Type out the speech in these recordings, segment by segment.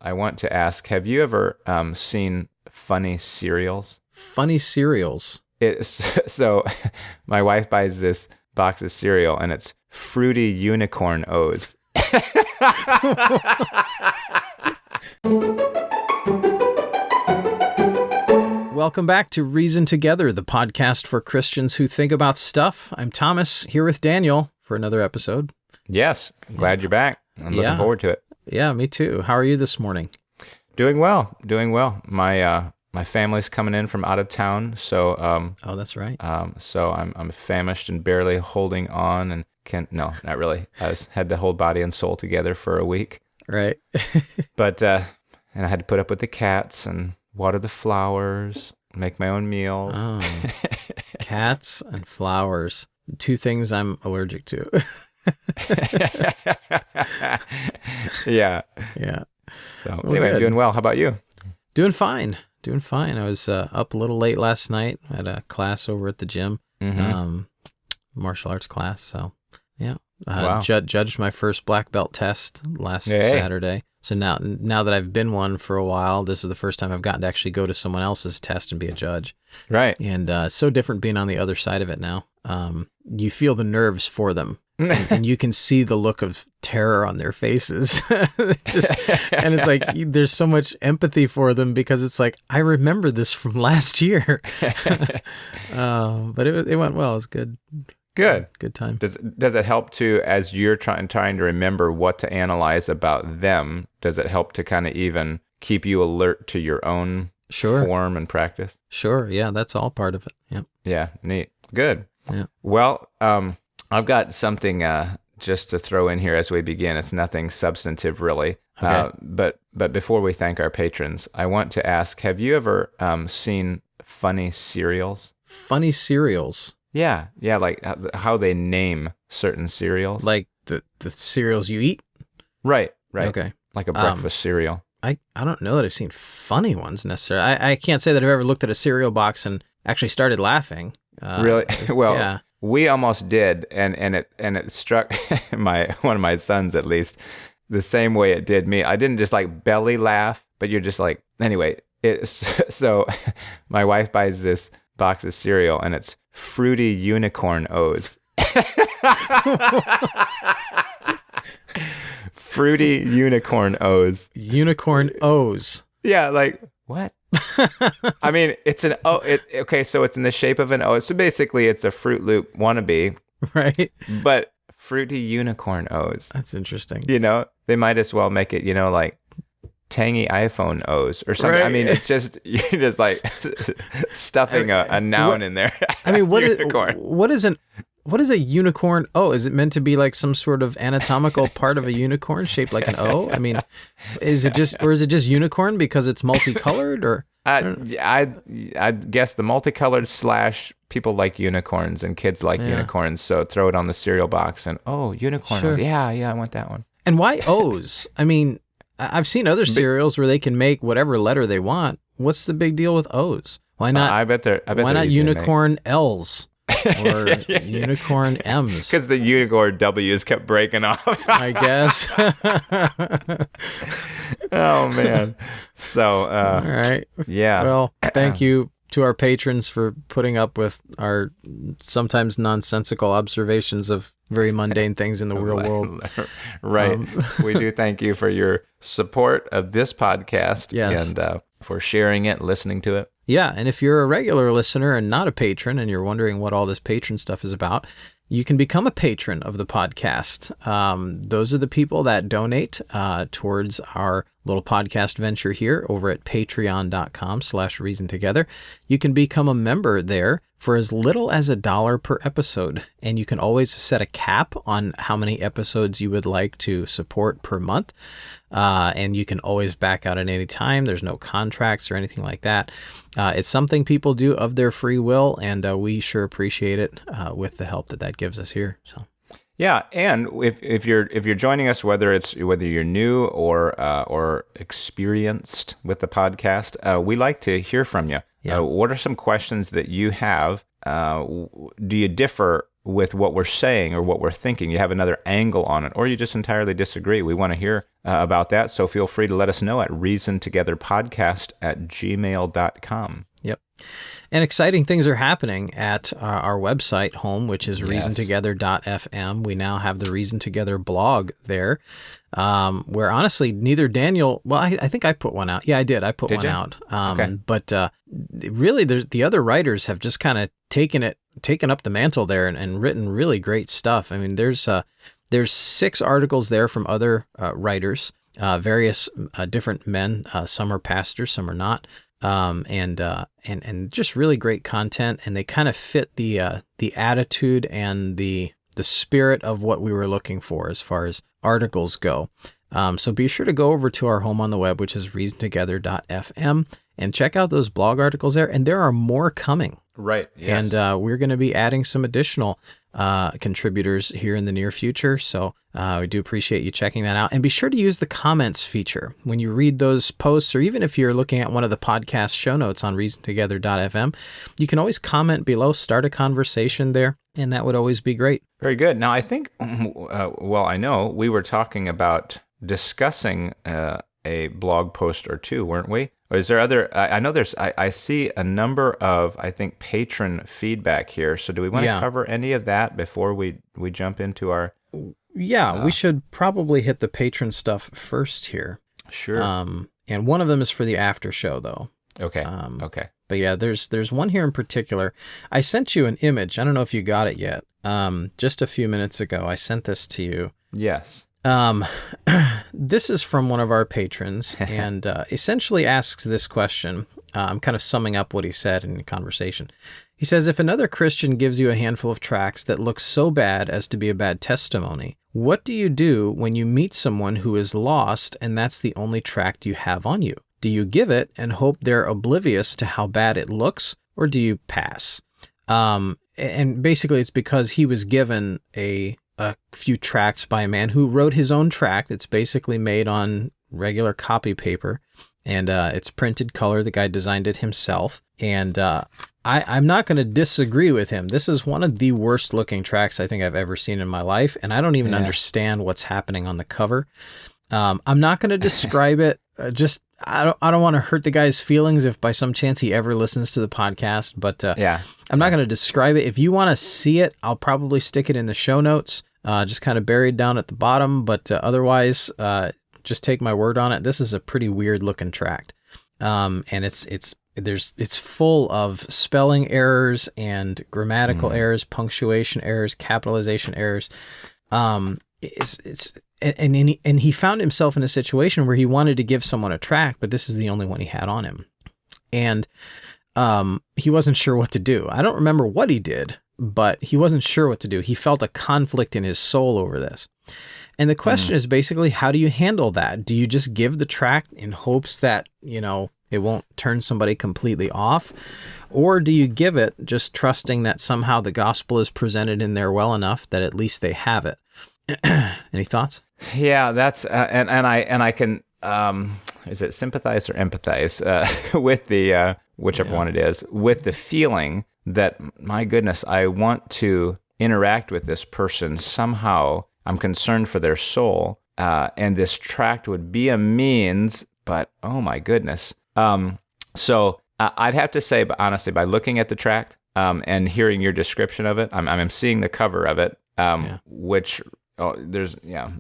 I want to ask, have you ever seen funny cereals? Funny cereals. So my wife buys this box of cereal, and it's Fruity Unicorn O's. Welcome back to Reason Together, the podcast for Christians who think about stuff. I'm Thomas, here with Daniel for another episode. Yes, glad you're back. I'm looking forward to it. Yeah, me too. How are you this morning? Doing well. My family's coming in from out of town, so oh, that's right. So I'm famished and barely holding on, and not really. I had to hold body and soul together for a week. Right. But and I had to put up with the cats and water the flowers, make my own meals. Oh, cats and flowers. Two things I'm allergic to. Yeah. So anyway, I'm doing well. How about you? Doing fine. I was up a little late last night. I had a class over at the gym, martial arts class. So yeah, Wow. Judged my first black belt test last Saturday. So now that I've been one for a while, this is the first time I've gotten to actually go to someone else's test and be a judge. Right. And it's so different being on the other side of it now. You feel the nerves for them. And you can see the look of terror on their faces. And it's like, there's so much empathy for them because it's like, I remember this from last year. But it went well. It was good. Good time. Does it help to, as you're trying to remember what to analyze about them, does it help to kind of even keep you alert to your own form and practice? Sure. Yeah, that's all part of it. Yeah. Yeah, neat. Good. Yeah. Well, I've got something just to throw in here as we begin. It's nothing substantive, really. Okay. But before we thank our patrons, I want to ask, have you ever seen funny cereals? Funny cereals? Yeah, like how they name certain cereals. Like the cereals you eat? Right. Okay. Like a breakfast cereal. I don't know that I've seen funny ones necessarily. I can't say that I've ever looked at a cereal box and actually started laughing. Really? Well, yeah. We almost did, and it struck one of my sons at least the same way it did me. I didn't just like belly laugh, but you're just like, anyway. So my wife buys this box of cereal, and it's Fruity Unicorn O's. Fruity Unicorn O's. Unicorn O's. Yeah, like what? I mean, it's an O. Okay, so it's in the shape of an O. So basically, it's a Fruit Loop wannabe, right? But Fruity Unicorn O's. That's interesting. They might as well make it, like tangy iPhone O's or something. Right. I mean, it's just you're just like stuffing a noun in there. I mean, what is a unicorn O? Is it meant to be like some sort of anatomical part of a unicorn shaped like an O? I mean, is it just unicorn because it's multicolored, or? I'd guess the multicolored / people like unicorns and kids like unicorns. So throw it on the cereal box and unicorn. Sure. O's. Yeah, I want that one. And why O's? I mean, I've seen other cereals where they can make whatever letter they want. What's the big deal with O's? Why not? I bet they're why not unicorn L's? Or unicorn M's. Because the unicorn W's kept breaking off. I guess. Oh, man. So, all right. Yeah. Well, thank you to our patrons for putting up with our sometimes nonsensical observations of very mundane things in the real world. Right. We do thank you for your support of this podcast. Yes. And for sharing it, listening to it. Yeah, and if you're a regular listener and not a patron and you're wondering what all this patron stuff is about, you can become a patron of the podcast. Those are the people that donate towards our little podcast venture here over at patreon.com/reasontogether. You can become a member there for as little as $1 per episode. And you can always set a cap on how many episodes you would like to support per month. And you can always back out at any time. There's no contracts or anything like that. It's something people do of their free will, and we sure appreciate it with the help that gives us here. So. Yeah, and if you're joining us, whether you're new or experienced with the podcast, we like to hear from you. Yeah. What are some questions that you have? Do you differ with what we're saying or what we're thinking. You have another angle on it, or you just entirely disagree. We want to hear about that. So feel free to let us know at reasontogetherpodcast@gmail.com. Yep. And exciting things are happening at our website home, which is reasontogether.fm. We now have the Reason Together blog there, where honestly, neither Daniel, well, I think I put one out. Yeah, I did. I put one out. Okay. But really, the other writers have just kind of taken up the mantle there and written really great stuff. I mean, there's 6 articles there from other writers, various different men. Some are pastors, some are not. And just really great content, and they kind of fit the attitude and the spirit of what we were looking for as far as articles go. So be sure to go over to our home on the web, which is reasontogether.fm, and check out those blog articles there. And there are more coming. Right. Yes. And we're going to be adding some additional contributors here in the near future. So we do appreciate you checking that out. And be sure to use the comments feature when you read those posts, or even if you're looking at one of the podcast show notes on reasontogether.fm, you can always comment below, start a conversation there, and that would always be great. Very good. Now, I think, I know we were talking about discussing a blog post or two, weren't we? Or is there other, I know I see a number of, I think, patron feedback here. So do we want to cover any of that before we jump into our... Yeah, we should probably hit the patron stuff first here. Sure. And one of them is for the after show, though. Okay. Okay. But yeah, there's one here in particular. I sent you an image. I don't know if you got it yet. Just a few minutes ago, I sent this to you. Yes. This is from one of our patrons, and essentially asks this question. I'm kind of summing up what he said in the conversation. He says, if another Christian gives you a handful of tracts that look so bad as to be a bad testimony, what do you do when you meet someone who is lost and that's the only tract you have on you? Do you give it and hope they're oblivious to how bad it looks, or do you pass? And basically it's because he was given a few tracts by a man who wrote his own tract. It's basically made on regular copy paper, and it's printed color. The guy designed it himself. And I'm not going to disagree with him. This is one of the worst looking tracts I think I've ever seen in my life, and I don't even understand what's happening on the cover. I'm not going to describe it. I don't want to hurt the guy's feelings if by some chance he ever listens to the podcast, but I'm not going to describe it. If you want to see it, I'll probably stick it in the show notes, just kind of buried down at the bottom, but otherwise, just take my word on it. This is a pretty weird looking tract. And it's full of spelling errors and grammatical errors, punctuation errors, capitalization errors. And he found himself in a situation where he wanted to give someone a tract, but this is the only one he had on him. And he wasn't sure what to do. I don't remember what he did, but he wasn't sure what to do. He felt a conflict in his soul over this. And the question is basically, how do you handle that? Do you just give the tract in hopes that, it won't turn somebody completely off? Or do you give it just trusting that somehow the gospel is presented in there well enough that at least they have it? Any thoughts? Yeah, that's and I can is it sympathize or empathize with the whichever one it is, with the feeling that, my goodness, I want to interact with this person somehow. I'm concerned for their soul, and this tract would be a means. But oh my goodness, so I'd have to say, but honestly, by looking at the tract and hearing your description of it, I'm seeing the cover of it, which. Oh, there's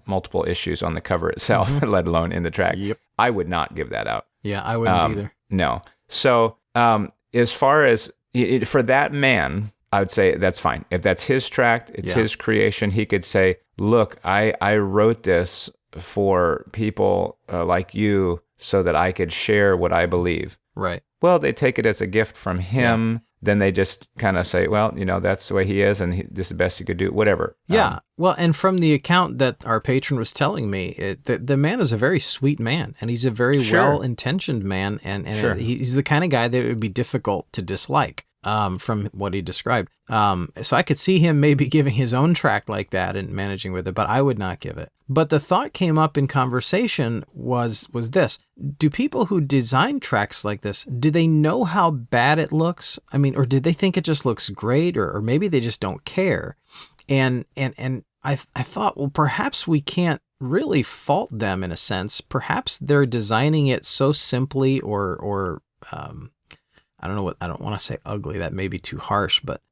multiple issues on the cover itself, let alone in the tract. Yep. I would not give that out. Yeah, I wouldn't either. No. So as far as for that man, I would say that's fine. If that's his tract, it's his creation. He could say, "Look, I wrote this for people like you, so that I could share what I believe." Right. Well, they take it as a gift from him. Yeah. Then they just kind of say, well, that's the way he is, and this is the best he could do, whatever. Yeah. Well, and from the account that our patron was telling me, the man is a very sweet man, and he's a very well-intentioned man, and he's the kind of guy that it would be difficult to dislike. from what he described. So I could see him maybe giving his own tract like that and managing with it, but I would not give it. But the thought came up in conversation was this: do people who design tracts like this, do they know how bad it looks? I mean, or did they think it just looks great, or maybe they just don't care? And I thought, well, perhaps we can't really fault them in a sense. Perhaps they're designing it so simply, or I don't know what, I don't want to say ugly, that may be too harsh, but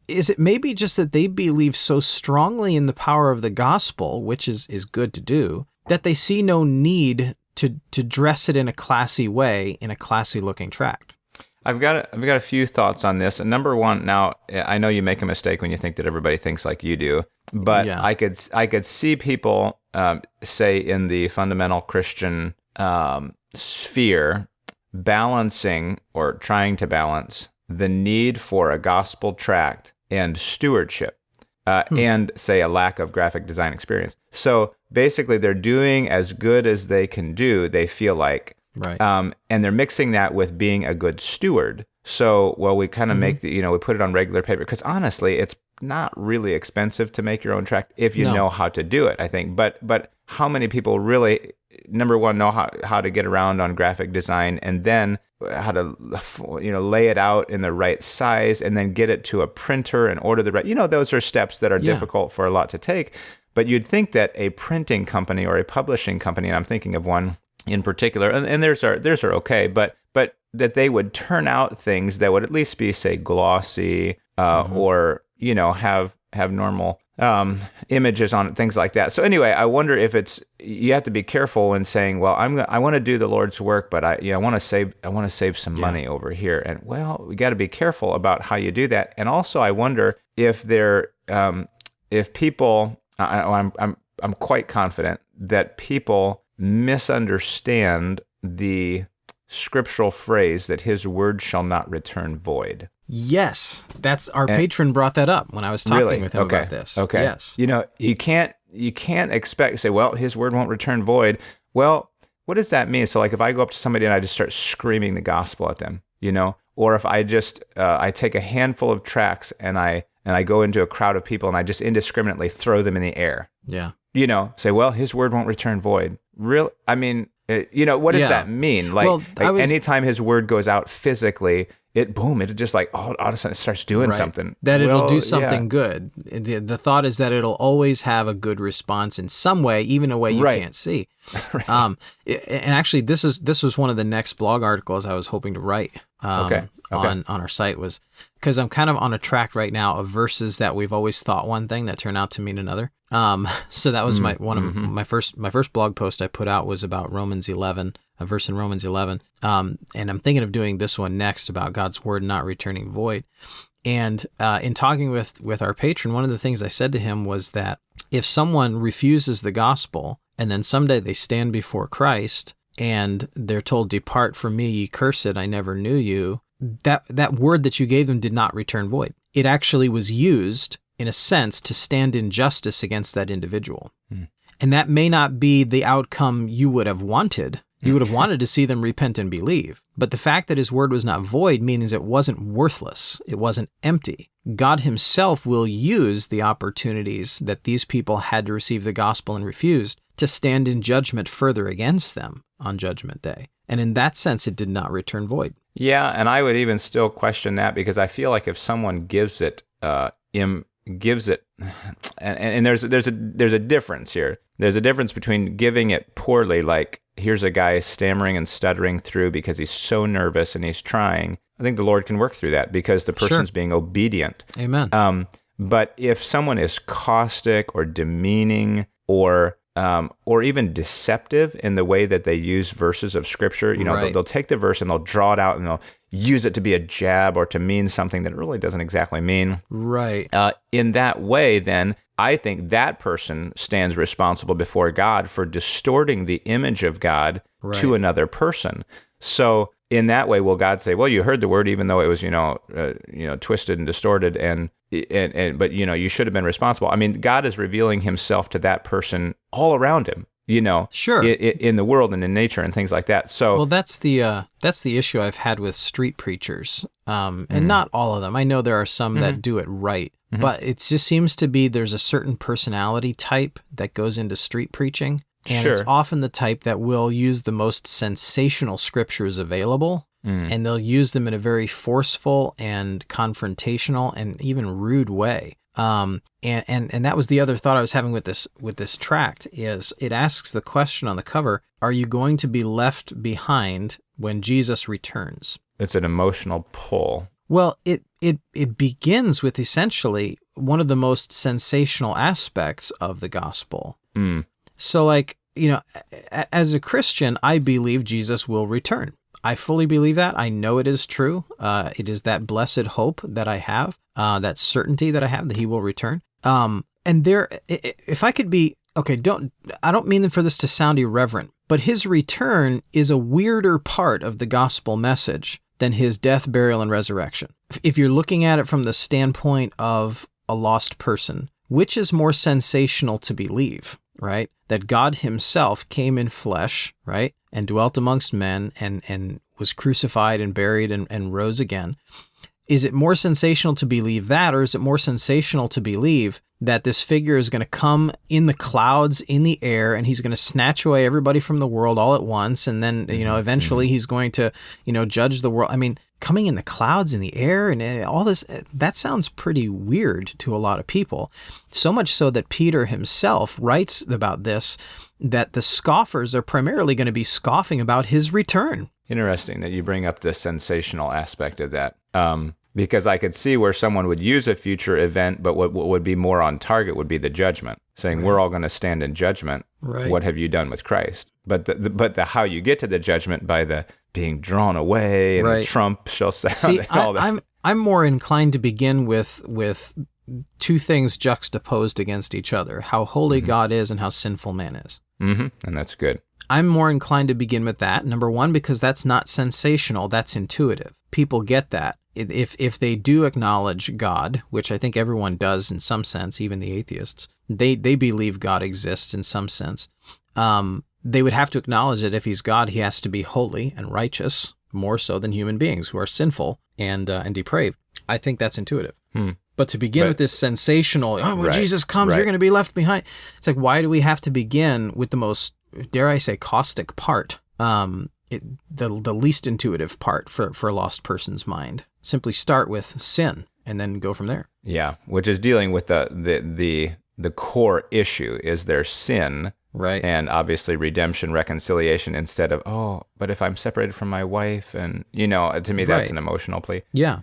is it maybe just that they believe so strongly in the power of the gospel, which is good to do, that they see no need to dress it in a classy way, in a classy looking tract? I've got a few thoughts on this. And number one, now I know you make a mistake when you think that everybody thinks like you do, but Yeah. I could see people say in the fundamental Christian sphere balancing or trying to balance the need for a gospel tract and stewardship, and say a lack of graphic design experience. So basically, they're doing as good as they can do, they feel like. Right. And they're mixing that with being a good steward. So, well, we kind of make we put it on regular paper, because honestly, it's not really expensive to make your own tract if you know how to do it, I think. But how many people really, number one, know how to get around on graphic design, and then how to lay it out in the right size, and then get it to a printer and order the right, those are steps that are difficult for a lot to take. But you'd think that a printing company or a publishing company, and I'm thinking of one in particular, and theirs are okay, but that they would turn out things that would at least be, say, glossy, or have normal images on it, things like that. So anyway, I wonder if you have to be careful in saying, well, I want to do the Lord's work, but I want to save some money over here. And well, we got to be careful about how you do that. And also, I wonder if people, I'm quite confident that people misunderstand the scriptural phrase that his word shall not return void. Yes, that's our patron brought that up when I was talking with him about this. Okay. Yes. You can't expect, say, well, his word won't return void. Well, what does that mean? So like if I go up to somebody and I just start screaming the gospel at them, or if I just I take a handful of tracts and I go into a crowd of people and I just indiscriminately throw them in the air. Yeah. Say, well, his word won't return void. Real? I mean, what does that mean? Like, anytime his word goes out physically, it just like, all of a sudden it starts doing something. That it'll do something good. The thought is that it'll always have a good response in some way, even a way you can't see. Right. And actually, this was one of the next blog articles I was hoping to write. On our site, was because I'm kind of on a track right now of verses that we've always thought one thing that turn out to mean another. So that was my first blog post I put out was about Romans 11, a verse in Romans 11. And I'm thinking of doing this one next about God's word not returning void. And in talking with our patron, one of the things I said to him was that if someone refuses the gospel and then someday they stand before Christ and they're told, "Depart from me, ye cursed, I never knew you," that word that you gave them did not return void. It actually was used, in a sense, to stand in justice against that individual. And that may not be the outcome you would have wanted. You would have wanted to see them repent and believe. But the fact that his word was not void means it wasn't worthless. It wasn't empty. God himself will use the opportunities that these people had to receive the gospel and refused to stand in judgment further against them on Judgment Day. And in that sense, it did not return void. Yeah, and I would even still question that, because I feel like if someone gives it, and there's a difference here. There's a difference between giving it poorly, like here's a guy stammering and stuttering through because he's so nervous and he's trying. I think the Lord can work through that because the person's being obedient. Amen. But if someone is caustic or demeaning or even deceptive in the way that they use verses of scripture, they'll take the verse and they'll draw it out and they'll use it to be a jab or to mean something that it really doesn't exactly mean. Right. In that way, then, I think that person stands responsible before God for distorting the image of God to another person. So in that way, will God say, well, you heard the word, even though it was, twisted and distorted, but you should have been responsible. I mean, God is revealing himself to that person all around him. Sure. in the world and in nature and things like that. So, Well, that's the issue I've had with street preachers, and not all of them. I know there are some that do it right, but it just seems to be there's a certain personality type that goes into street preaching, and it's often the type that will use the most sensational scriptures available, and they'll use them in a very forceful and confrontational and even rude way. And that was the other thought I was having with this tract is it asks the question on the cover, are you going to be left behind when Jesus returns? it's an emotional pull. Well, it begins with essentially one of the most sensational aspects of the gospel. So like, as a Christian, I believe Jesus will return. I fully believe that. I know it is true. It is that blessed hope that I have, that certainty that I have that he will return. And there, if I could be, okay, I don't mean for this to sound irreverent, but his return is a weirder part of the gospel message than his death, burial, and resurrection. If you're looking at it from the standpoint of a lost person, which is more sensational to believe, right? That God himself came in flesh, right? And dwelt amongst men and was crucified and buried and rose again. Is it more sensational to believe that, or is it more sensational to believe that this figure is going to come in the clouds, in the air, and he's going to snatch away everybody from the world all at once, and then, eventually he's going to, judge the world? I mean, coming in the clouds, in the air, and all this, that sounds pretty weird to a lot of people. So much so that Peter himself writes about this, that the scoffers are primarily going to be scoffing about his return. Interesting that you bring up the sensational aspect of that. Because I could see where someone would use a future event, but what would be more on target would be the judgment, saying we're all going to stand in judgment. Right. What have you done with Christ? But the how you get to the judgment by the being drawn away and the trump shall sound. See, and all that. I'm more inclined to begin with two things juxtaposed against each other: how holy God is and how sinful man is. And that's good. I'm more inclined to begin with that. Number one, because that's not sensational, that's intuitive. People get that. If they do acknowledge God, which I think everyone does in some sense, even the atheists, they believe God exists in some sense. They would have to acknowledge that if he's God, he has to be holy and righteous, more so than human beings who are sinful and depraved. I think that's intuitive. But to begin with this sensational, when Jesus comes, you're going to be left behind. It's like, why do we have to begin with the most, dare I say, caustic part? The least intuitive part for a lost person's mind. Simply start with sin and then go from there. Yeah, which is dealing with the core issue is their sin, right? And obviously redemption, reconciliation, instead of but if I'm separated from my wife, and to me that's an emotional plea. Yeah,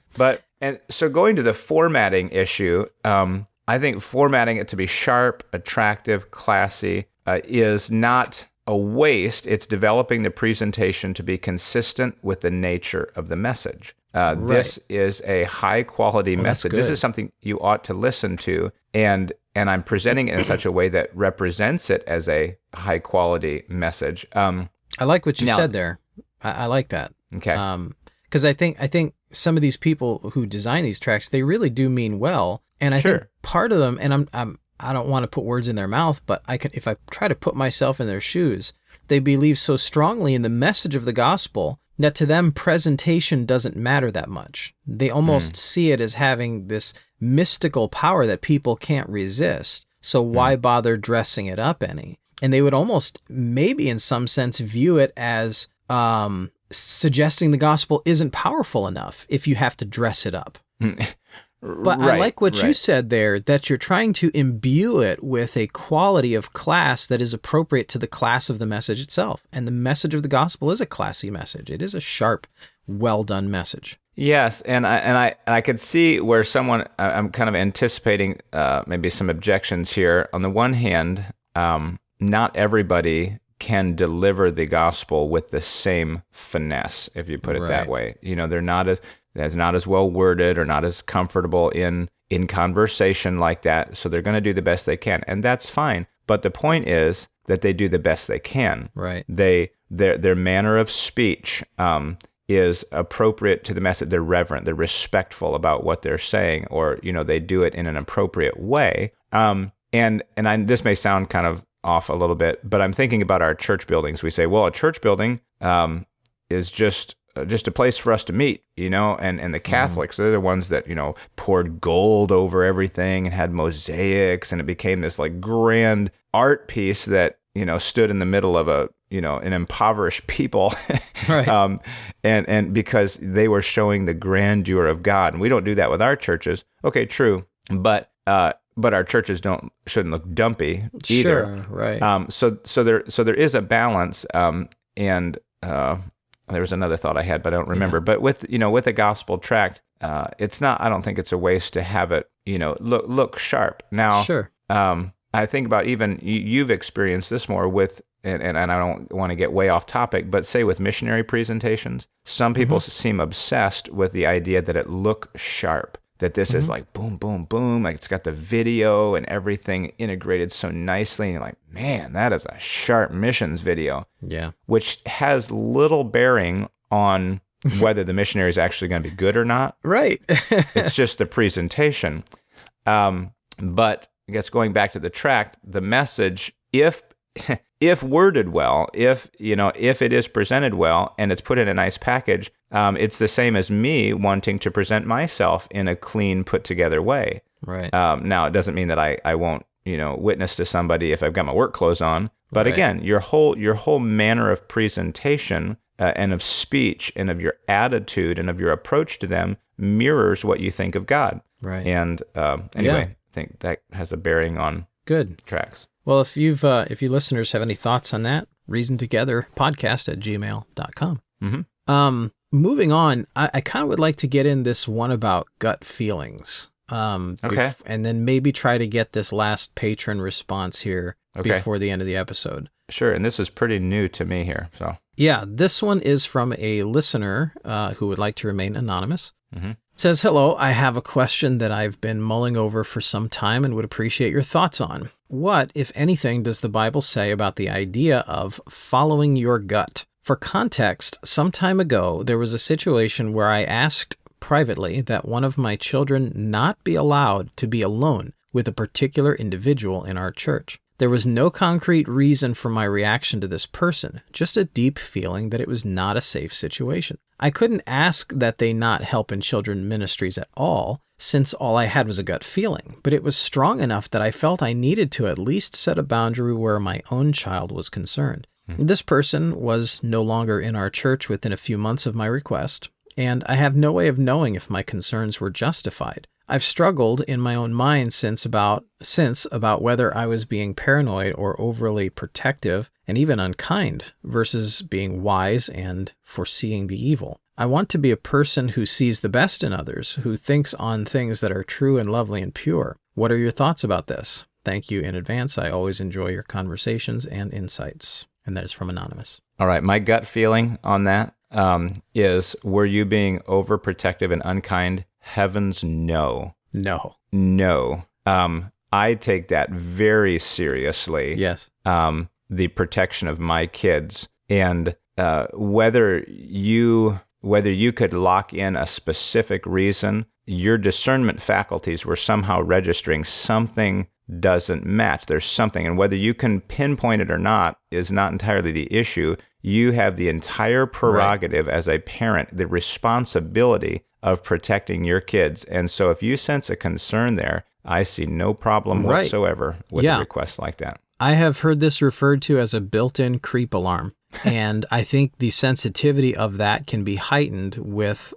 and so going to the formatting issue, I think formatting it to be sharp, attractive, classy is not a waste. It's developing the presentation to be consistent with the nature of the message. This is a high quality message. This is something you ought to listen to, and I'm presenting it in such a way that represents it as a high quality message. I like what you said there. I like that. Okay. Because I think some of these people who design these tracks, they really do mean well, and I think part of them, and I don't want to put words in their mouth, but if I try to put myself in their shoes, they believe so strongly in the message of the gospel that to them presentation doesn't matter that much. They almost see it as having this mystical power that people can't resist. So why bother dressing it up any? And they would almost, maybe in some sense, view it as suggesting the gospel isn't powerful enough if you have to dress it up. But I like what you said there, that you're trying to imbue it with a quality of class that is appropriate to the class of the message itself. And the message of the gospel is a classy message. It is a sharp, well-done message. Yes, and I could see where I'm kind of anticipating maybe some objections here. On the one hand, not everybody can deliver the gospel with the same finesse, if you put it that way. They're not as well worded or not as comfortable in conversation like that. So they're going to do the best they can, and that's fine. But the point is that they do the best they can. Right. Their manner of speech is appropriate to the message. They're reverent. They're respectful about what they're saying, or they do it in an appropriate way. And this may sound kind of off a little bit, but I'm thinking about our church buildings. We say, well, a church building is just a place for us to meet, and the Catholics, they're the ones that, poured gold over everything and had mosaics, and it became this like grand art piece that, stood in the middle of an impoverished people. Right. And because they were showing the grandeur of God. And we don't do that with our churches. Okay, true. But our churches shouldn't look dumpy either. Sure, right. So there is a balance. And there was another thought I had, but I don't remember. But with a gospel tract, it's not. I don't think it's a waste to have it, look sharp. Now, Sure. I think about even you've experienced this more with, and I don't want to get way off topic, but say with missionary presentations, some people seem obsessed with the idea that it look sharp. That this is like boom, boom, boom, like it's got the video and everything integrated so nicely. And you're like, man, that is a sharp missions video. Yeah. Which has little bearing on whether the missionary is actually going to be good or not. Right. It's just the presentation. But I guess going back to the tract, the message, if worded well, if it is presented well and it's put in a nice package, it's the same as me wanting to present myself in a clean, put together way. Right. Now, it doesn't mean that I won't, witness to somebody if I've got my work clothes on. But Right. again, your whole manner of presentation and of speech and of your attitude and of your approach to them mirrors what you think of God. Right. And anyway, I think that has a bearing on Good. tracts. Well, if you listeners have any thoughts on that, reasontogetherpodcast@gmail.com. Moving on, I kind of would like to get in this one about gut feelings. Okay. And then maybe try to get this last patron response here before the end of the episode. Sure, and this is pretty new to me here. So Yeah, this one is from a listener who would like to remain anonymous. Mhm. Says, hello, I have a question that I've been mulling over for some time and would appreciate your thoughts on. What, if anything, does the Bible say about the idea of following your gut? For context, some time ago, there was a situation where I asked privately that one of my children not be allowed to be alone with a particular individual in our church. There was no concrete reason for my reaction to this person, just a deep feeling that it was not a safe situation. I couldn't ask that they not help in children ministries at all, since all I had was a gut feeling, but it was strong enough that I felt I needed to at least set a boundary where my own child was concerned. This person was no longer in our church within a few months of my request, and I have no way of knowing if my concerns were justified. I've struggled in my own mind since about whether I was being paranoid or overly protective and even unkind versus being wise and foreseeing the evil. I want to be a person who sees the best in others, who thinks on things that are true and lovely and pure. What are your thoughts about this? Thank you in advance. I always enjoy your conversations and insights. And that is from Anonymous. All right, my gut feeling on that is, were you being overprotective and unkind? Heavens, no. No. I take that very seriously. Yes. The protection of my kids, and whether you could lock in a specific reason, your discernment faculties were somehow registering something doesn't match. There's something, and whether you can pinpoint it or not is not entirely the issue. You have the entire prerogative as a parent, the responsibility of protecting your kids. And so if you sense a concern there, I see no problem whatsoever with a request like that. I have heard this referred to as a built-in creep alarm. And I think the sensitivity of that can be heightened with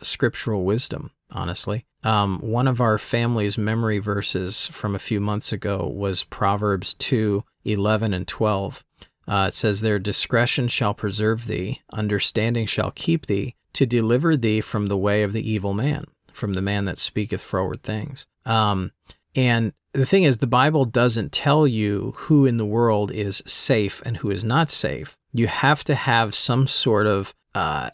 scriptural wisdom, honestly. One of our family's memory verses from a few months ago was Proverbs 2:11 and 12. It says, "Their discretion shall preserve thee, understanding shall keep thee, to deliver thee from the way of the evil man, from the man that speaketh froward things." And the thing is, the Bible doesn't tell you who in the world is safe and who is not safe. You have to have some sort of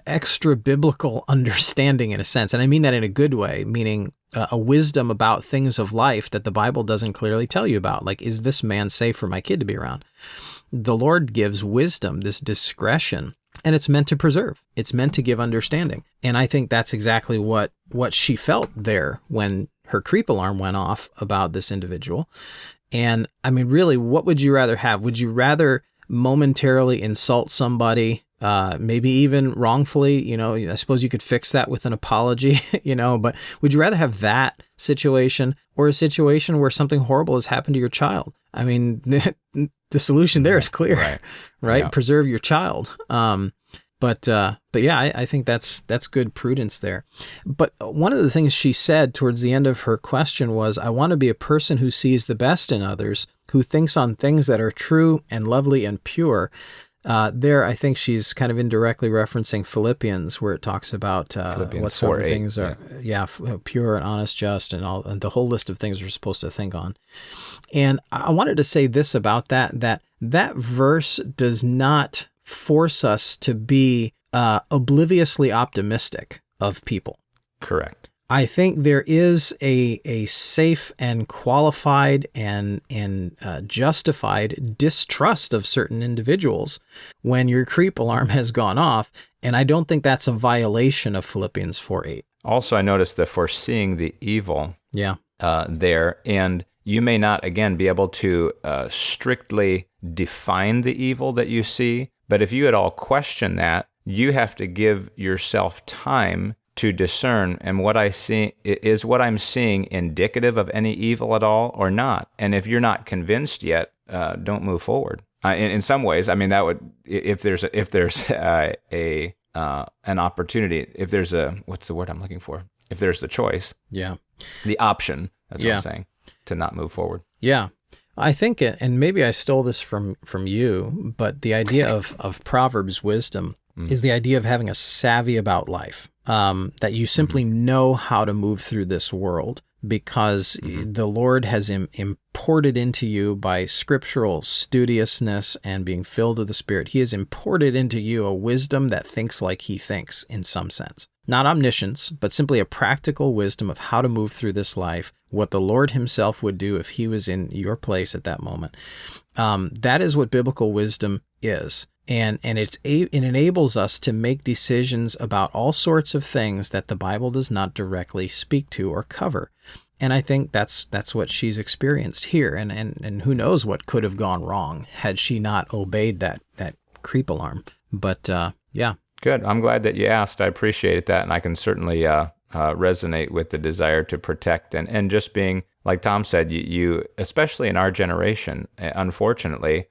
extra biblical understanding in a sense. And I mean that in a good way, meaning a wisdom about things of life that the Bible doesn't clearly tell you about. Like, is this man safe for my kid to be around? The Lord gives wisdom, this discretion, and it's meant to preserve. It's meant to give understanding. And I think that's exactly what she felt there when her creep alarm went off about this individual. And I mean, really, what would you rather have? Would you rather momentarily insult somebody, maybe even wrongfully? I suppose you could fix that with an apology, but would you rather have that situation or a situation where something horrible has happened to your child? I mean, the solution there is clear, right? Yeah. Preserve your child. But yeah, I think that's good prudence there. But one of the things she said towards the end of her question was, I want to be a person who sees the best in others, who thinks on things that are true and lovely and pure. There, I think she's kind of indirectly referencing Philippians, where it talks about whatsoever 4:8, things are, pure and honest, just, and the whole list of things we're supposed to think on. And I wanted to say this about that verse does not force us to be obliviously optimistic of people. Correct. I think there is a safe and qualified and justified distrust of certain individuals when your creep alarm has gone off, and I don't think that's a violation of Philippians 4:8. Also, I noticed the foreseeing the evil Yeah. there, and you may not, again, be able to strictly define the evil that you see, but if you at all question that, you have to give yourself time to discern, and what I see is what I'm seeing indicative of any evil at all or not. And if you're not convinced yet, don't move forward. In some ways, I mean, that would, if there's an opportunity, if there's what's the word I'm looking for? If there's the choice, Yeah. the option, that's what I'm saying, to not move forward. Yeah. I think, and maybe I stole this from you, but the idea of Proverbs wisdom is the idea of having a savvy about life, that you simply know how to move through this world because the Lord has imported into you by scriptural studiousness and being filled with the Spirit. He has imported into you a wisdom that thinks like he thinks in some sense. Not omniscience, but simply a practical wisdom of how to move through this life, what the Lord himself would do if he was in your place at that moment. That is what biblical wisdom is. And it enables us to make decisions about all sorts of things that the Bible does not directly speak to or cover. And I think that's what she's experienced here. And who knows what could have gone wrong had she not obeyed that creep alarm. But yeah. Good. I'm glad that you asked. I appreciate that. And I can certainly resonate with the desire to protect and just being, like Tom said, you especially in our generation, unfortunately,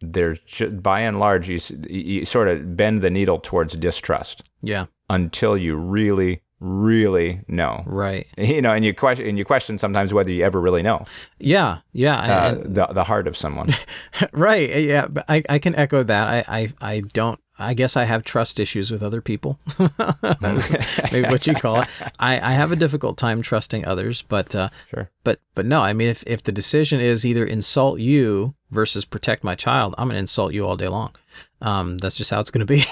there's by and large, you sort of bend the needle towards distrust. Yeah. Until you really, really know. Right. And you question sometimes whether you ever really know. Yeah. Yeah. The heart of someone. Right. Yeah. But I can echo that. I don't. I guess I have trust issues with other people. That's maybe what you call it. I have a difficult time trusting others, but Sure. But no, I mean, if the decision is either insult you versus protect my child, I'm going to insult you all day long. That's just how it's going to be.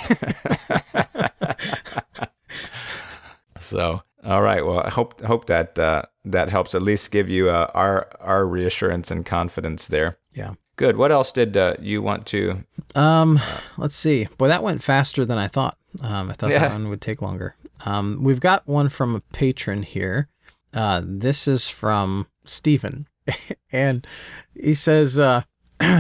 So, all right. Well, I hope that that helps at least give you our reassurance and confidence there. Yeah. Good. What else did you want to? Let's see. Boy, that went faster than I thought. I thought that one would take longer. We've got one from a patron here. This is from Stephen. And he says,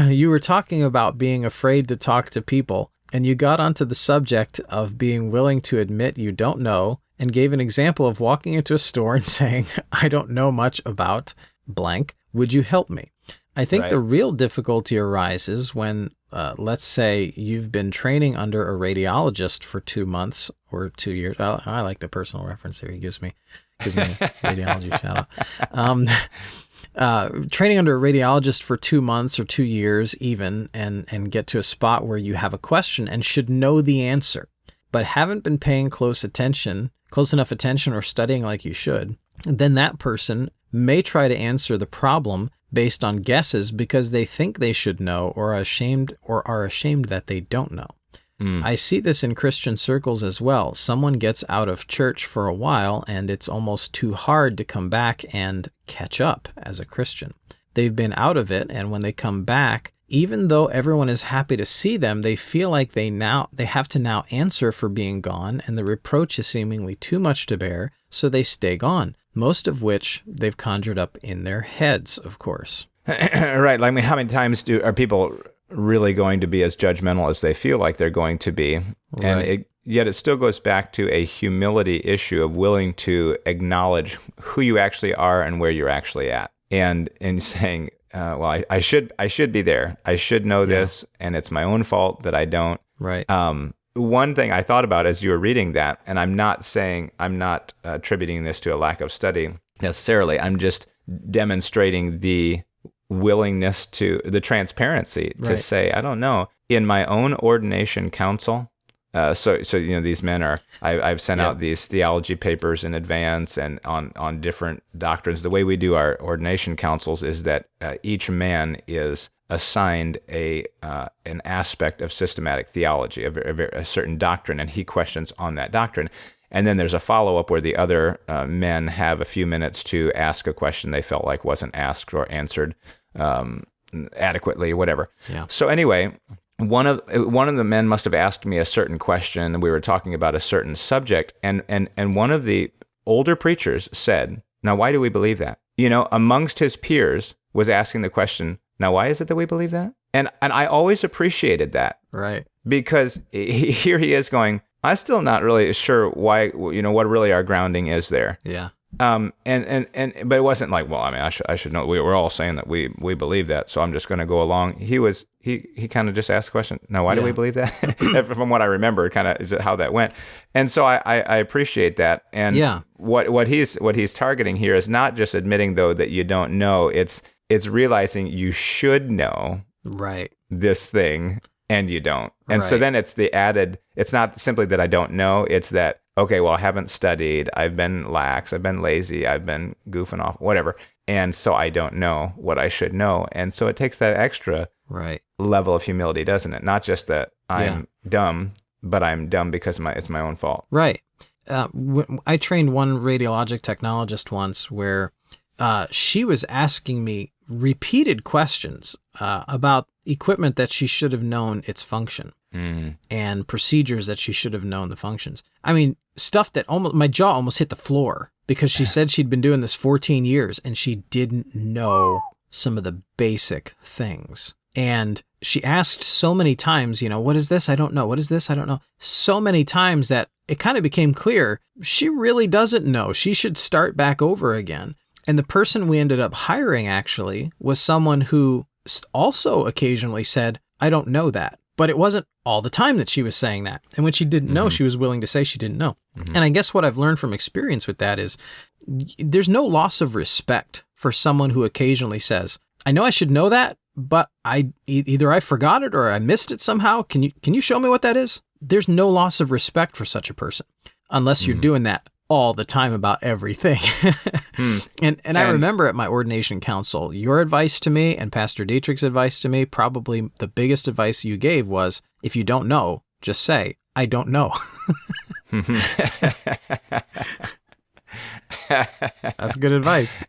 you were talking about being afraid to talk to people, and you got onto the subject of being willing to admit you don't know, and gave an example of walking into a store and saying, I don't know much about blank. Would you help me? I think the real difficulty arises when, let's say, you've been training under a radiologist for 2 months or 2 years. I like the personal reference there. He gives me radiology shout out. Training under a radiologist for 2 months or 2 years even, and get to a spot where you have a question and should know the answer, but haven't been paying close enough attention or studying like you should, then that person may try to answer the problem based on guesses because they think they should know or are ashamed that they don't know. I see this in Christian circles as well. Someone gets out of church for a while and it's almost too hard to come back and catch up as a Christian. They've been out of it, and when they come back, even though everyone is happy to see them, they feel like they have to now answer for being gone, and the reproach is seemingly too much to bear, so they stay gone. Most of which they've conjured up in their heads, of course. Right. Like, I mean, how many times are people really going to be as judgmental as they feel like they're going to be? And Right. yet it still goes back to a humility issue of willing to acknowledge who you actually are and where you're actually at. And saying, well, I should be there. I should know this, and it's my own fault that I don't. Right. One thing I thought about as you were reading that, and I'm not attributing this to a lack of study necessarily. I'm just demonstrating the willingness the transparency to say, I don't know. In my own ordination council, so these men are. I've sent out these theology papers in advance and on different doctrines. The way we do our ordination councils is that each man is assigned an aspect of systematic theology, a certain doctrine, and he questions on that doctrine. And then there's a follow-up where the other men have a few minutes to ask a question they felt like wasn't asked or answered adequately, whatever. Yeah. So anyway, one of the men must have asked me a certain question, and we were talking about a certain subject, and one of the older preachers said, "Now, why do we believe that?" Amongst his peers was asking the question, "Now, why is it that we believe that?" And I always appreciated that. Right. Because here he is going, I'm still not really sure why, what really our grounding is there. Yeah. But it wasn't like, well, I mean, I should know. We're all saying that we believe that, so I'm just going to go along. He kind of just asked the question. Now, why do we believe that? From what I remember, kind of is it how that went. And so I appreciate that. And what he's targeting here is not just admitting though that you don't know. It's realizing you should know this thing and you don't. And so then it's the added. It's not simply that I don't know. It's that, okay, well, I haven't studied. I've been lax. I've been lazy. I've been goofing off, whatever. And so I don't know what I should know. And so it takes that extra level of humility, doesn't it? Not just that I'm dumb, but I'm dumb because it's my own fault. Right. I trained one radiologic technologist once where she was asking me repeated questions about equipment that she should have known its function. And procedures that she should have known the functions. I mean, stuff that my jaw almost hit the floor because she said she'd been doing this 14 years and she didn't know some of the basic things. And she asked so many times, what is this? I don't know. What is this? I don't know. So many times that it kind of became clear she really doesn't know. She should start back over again. And the person we ended up hiring actually was someone who also occasionally said, I don't know that. But it wasn't all the time that she was saying that. And when she didn't know, she was willing to say she didn't know. And I guess what I've learned from experience with that is there's no loss of respect for someone who occasionally says, I know I should know that, but either I forgot it or I missed it somehow. Can you show me what that is? There's no loss of respect for such a person unless you're doing that all the time about everything. And I remember at my ordination council, your advice to me and Pastor Dietrich's advice to me, probably the biggest advice you gave was, if you don't know, just say, I don't know. That's good advice.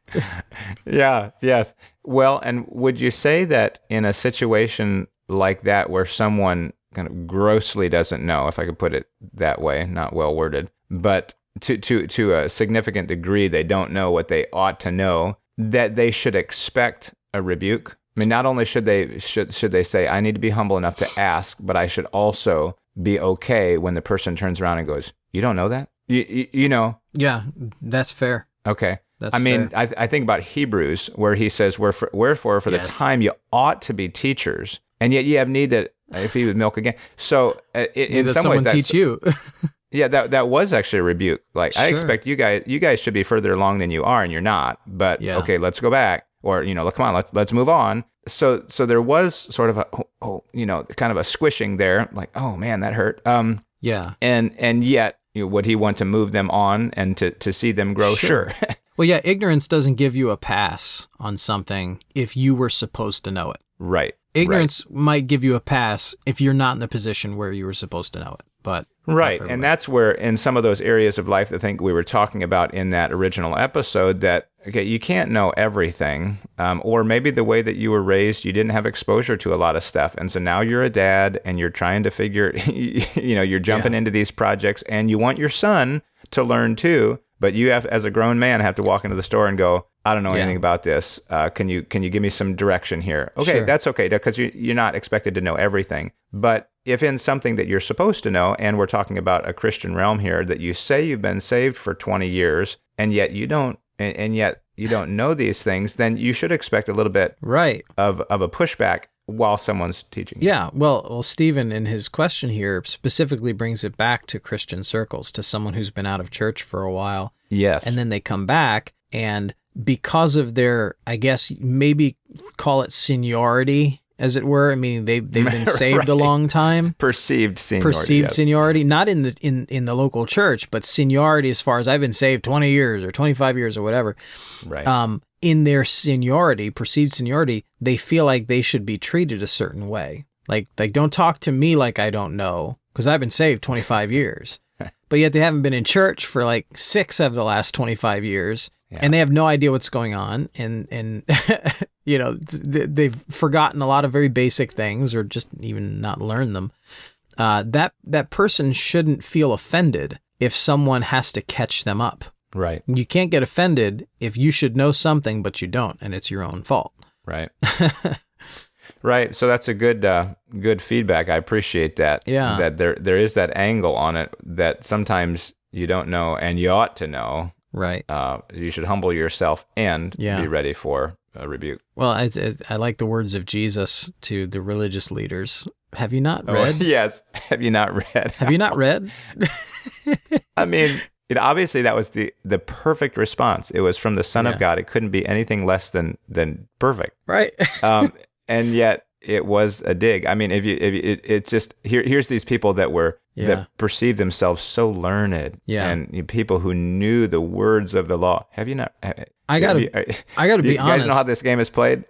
Yeah, yes. Well, and would you say that in a situation like that where someone kind of grossly doesn't know, if I could put it that way, not well worded, but to a significant degree they don't know what they ought to know, that they should expect a rebuke? I mean, not only should they say, I need to be humble enough to ask, but I should also be okay when the person turns around and goes, you don't know that? You know? Yeah, that's fair. Okay. That's I mean, fair. I think about Hebrews where he says, wherefore for the time you ought to be teachers, and yet you have need that if you would milk again. So in some ways, that's teach you. Yeah, that was actually a rebuke. Like, I expect you guys should be further along than you are, and you're not. But okay, let's go back, or come on, let's move on. So there was sort of a kind of a squishing there, like, oh man, that hurt. Yeah, and yet would he want to move them on and to see them grow? Sure. Well, yeah, ignorance doesn't give you a pass on something if you were supposed to know it. Right. Ignorance might give you a pass if you're not in the position where you were supposed to know it. But right. And that's where in some of those areas of life, I think we were talking about in that original episode, that, okay, you can't know everything. Or maybe the way that you were raised, you didn't have exposure to a lot of stuff. And so now you're a dad and you're trying to figure, you're jumping into these projects and you want your son to learn too. But you have, as a grown man, have to walk into the store and go, I don't know Yeah. anything about this. Can you give me some direction here? Okay, Sure. that's okay, because you're not expected to know everything. But if in something that you're supposed to know, and we're talking about a Christian realm here, that you say you've been saved for 20 years, and yet you don't, and yet you don't know these things, then you should expect a little bit Right. of a pushback while someone's teaching you. Yeah. Well, Stephen, in his question here, specifically brings it back to Christian circles, to someone who's been out of church for a while. Yes. And then they come back, and because of their, I guess, maybe call it seniority, as it were. I mean, they've been saved a long time. Perceived seniority. Perceived yes. seniority, not in the local church, but seniority as far as I've been saved 20 years or 25 years or whatever. Right. In their seniority, perceived seniority, they feel like they should be treated a certain way. Like don't talk to me like I don't know, because I've been saved 25 years. But yet they haven't been in church for like 6 of the last 25 years. Yeah. And they have no idea what's going on. And you know, they've forgotten a lot of very basic things, or just even not learned them. That person shouldn't feel offended if someone has to catch them up. Right. You can't get offended if you should know something, but you don't, and it's your own fault. Right. Right. So that's a good feedback. I appreciate that. Yeah. That there is that angle on it that sometimes you don't know and you ought to know. Right. You should humble yourself and Yeah. be ready for a rebuke. Well, I like the words of Jesus to the religious leaders. Have you not read? Oh, yes. Have you not read? Have you not read? I mean, obviously that was the perfect response. It was from the Son Yeah. of God. It couldn't be anything less than perfect. Right. And yet it was a dig. I mean, it's just here's these people that were Yeah. that perceived themselves so learned, Yeah. and people who knew the words of the law. Have you not? I gotta do be you guys know how honest. this game is played?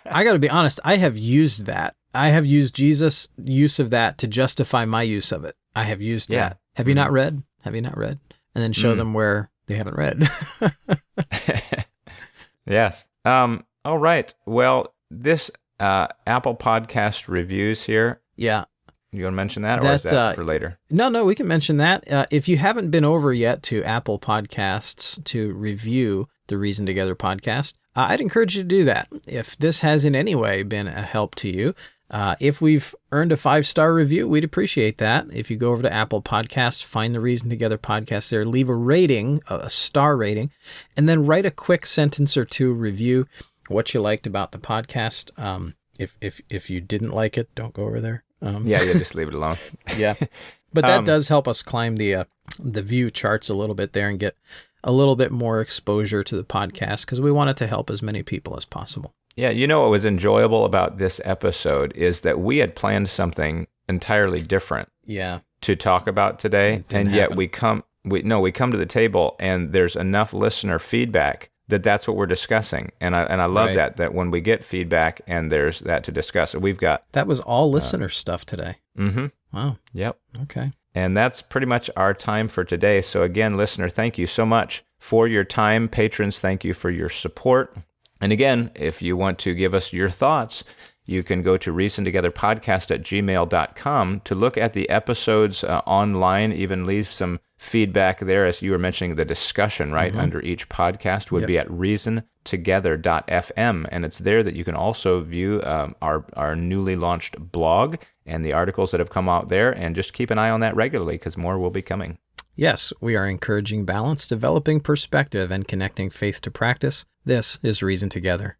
I got to be honest. I have used that. I have used Jesus' use of that to justify my use of it. I have used Yeah. that. Have you not read? Have you not read? And then show them where they haven't read. Yes. All right. Well, this Apple Podcast reviews here. Yeah. You want to mention that, or is that for later? No, we can mention that. If you haven't been over yet to Apple Podcasts to review the Reason Together podcast, I'd encourage you to do that. If this has in any way been a help to you, if we've earned a 5-star review, we'd appreciate that. If you go over to Apple Podcasts, find the Reason Together podcast there, leave a rating, a star rating, and then write a quick sentence or two review what you liked about the podcast. If you didn't like it, don't go over there. Yeah, just leave it alone. Yeah, but that does help us climb the view charts a little bit there and get a little bit more exposure to the podcast, because we want it to help as many people as possible. Yeah, you know what was enjoyable about this episode is that we had planned something entirely different Yeah, to talk about today, and yet happen. we come to the table and there's enough listener feedback that's what we're discussing, and I love Right. that when we get feedback and there's that to discuss. We've got that was all listener stuff today. Wow. Yep. Okay. And that's pretty much our time for today. So again, listener, thank you so much for your time. Patrons, thank you for your support. And again, if you want to give us your thoughts, you can go to reasontogetherpodcast@gmail.com to look at the episodes online, even leave some feedback there, as you were mentioning, the discussion right under each podcast would be at reasontogether.fm, and it's there that you can also view our newly launched blog and the articles that have come out there, and just keep an eye on that regularly because more will be coming. Yes, we are encouraging balance, developing perspective, and connecting faith to practice. This is Reason Together.